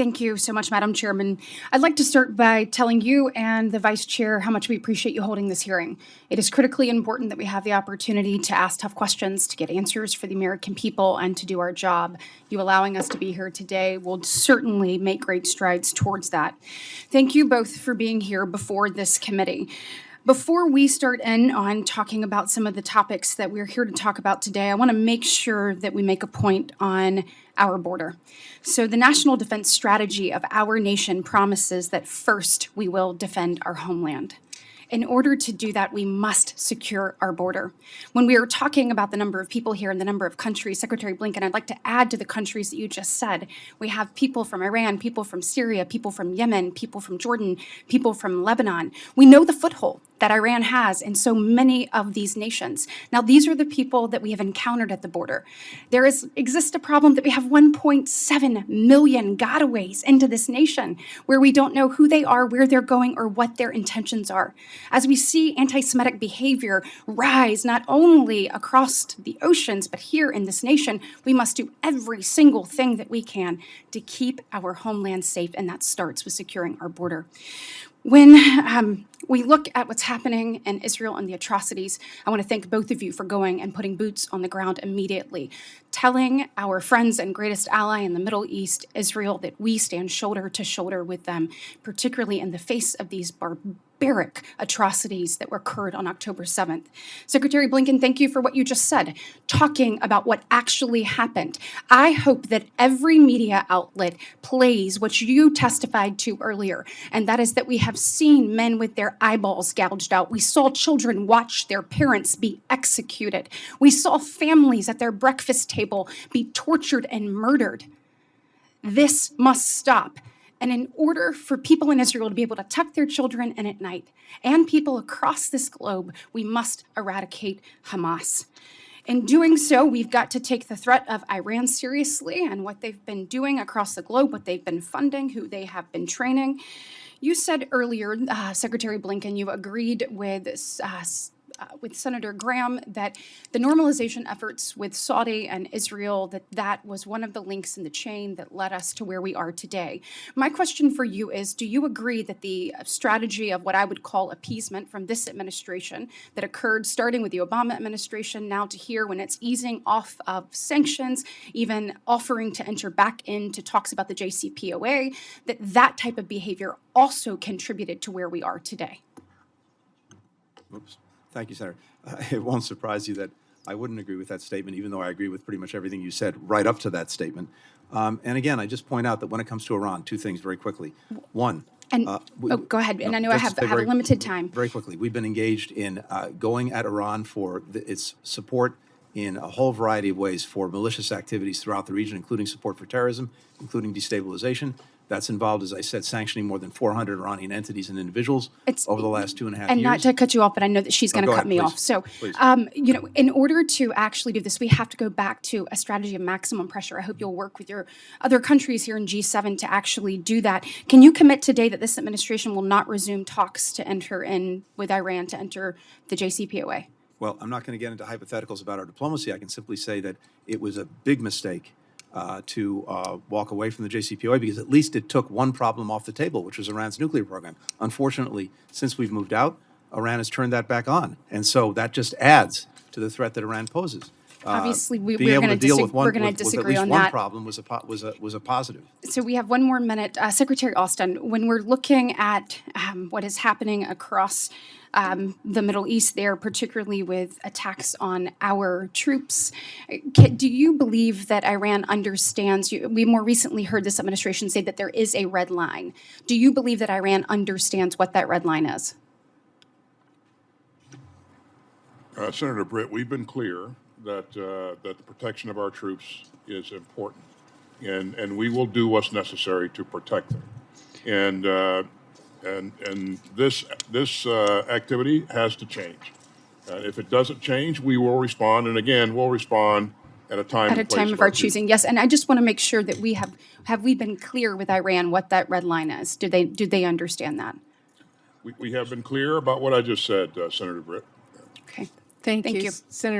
Thank you so much, Madam Chairman. I'd like to start by telling you and the Vice Chair how much we appreciate you holding this hearing. It is critically important that we have the opportunity to ask tough questions, to get answers for the American people, and to do our job. You allowing us to be here today will certainly make great strides towards that. Thank you both for being here before this committee. Before we start in on talking about some of the topics that we're here to talk about today, I want to make sure that we make a point on our border. So the national defense strategy of our nation promises that first we will defend our homeland. In order to do that, we must secure our border. When we are talking about the number of people here and the number of countries, Secretary Blinken, I'd like to add to the countries that you just said. We have people from Iran, people from Syria, people from Yemen, people from Jordan, people from Lebanon. We know the foothold that Iran has in so many of these nations. Now, these are the people that we have encountered at the border. There exists a problem that we have 1.7 million gotaways into this nation where we don't know who they are, where they're going, or what their intentions are. As we see anti-Semitic behavior rise not only across the oceans, but here in this nation, we must do every single thing that we can to keep our homeland safe, and that starts with securing our border. When we look at what's happening in Israel and the atrocities, I want to thank both of you for going and putting boots on the ground immediately, telling our friends and greatest ally in the Middle East, Israel, that we stand shoulder to shoulder with them, particularly in the face of these barbaric atrocities that occurred on October 7th. Secretary Blinken, thank you for what you just said, talking about what actually happened. I hope that every media outlet plays what you testified to earlier, and that is that we have seen men with their eyeballs gouged out. We saw children watch their parents be executed. We saw families at their breakfast table be tortured and murdered. This must stop. And in order for people in Israel to be able to tuck their children in at night, and people across this globe, we must eradicate Hamas. In doing so, we've got to take the threat of Iran seriously and what they've been doing across the globe, what they've been funding, who they have been training. You said earlier, Secretary Blinken, you agreed with Senator Graham that the normalization efforts with Saudi and Israel, that was one of the links in the chain that led us to where we are today. My question for you is, do you agree that the strategy of what I would call appeasement from this administration that occurred starting with the Obama administration now to here when it's easing off of sanctions, even offering to enter back into talks about the JCPOA, that type of behavior also contributed to where we are today? Oops. Thank you, Senator. It won't surprise you that I wouldn't agree with that statement, even though I agree with pretty much everything you said right up to that statement. And again, I just point out that when it comes to Iran, two things very quickly. One. And go ahead. And I know I have a limited time. Very quickly. We've been engaged in going at Iran for its support in a whole variety of ways for malicious activities throughout the region, including support for terrorism, including destabilization. That's involved, as I said, sanctioning more than 400 Iranian entities and individuals over the last 2.5 years. And not to cut you off, but I know that she's going to cut me off. So, in order to actually do this, we have to go back to a strategy of maximum pressure. I hope you'll work with your other countries here in G7 to actually do that. Can you commit today that this administration will not resume talks to enter in with Iran to enter the JCPOA? Well, I'm not going to get into hypotheticals about our diplomacy. I can simply say that it was a big mistake to walk away from the JCPOA, because at least it took one problem off the table, which was Iran's nuclear program. Unfortunately, since we've moved out, Iran has turned that back on. And so that just adds to the threat that Iran poses. Obviously, we're going to disagree on that. One problem was a positive. So we have one more minute. Secretary Austin, when we're looking at what is happening across the Middle East there, particularly with attacks on our troops, do you believe that Iran understands? We more recently heard this administration say that there is a red line. Do you believe that Iran understands what that red line is? Senator Britt, we've been clear that the protection of our troops is important, and we will do what's necessary to protect them. And this activity has to change. If it doesn't change, we will respond, and again, we'll respond at a time of our choosing. Yes, and I just want to make sure that we have we been clear with Iran what that red line is? Do they understand that? We have been clear about what I just said, Senator Britt. Okay. Thank you. Senator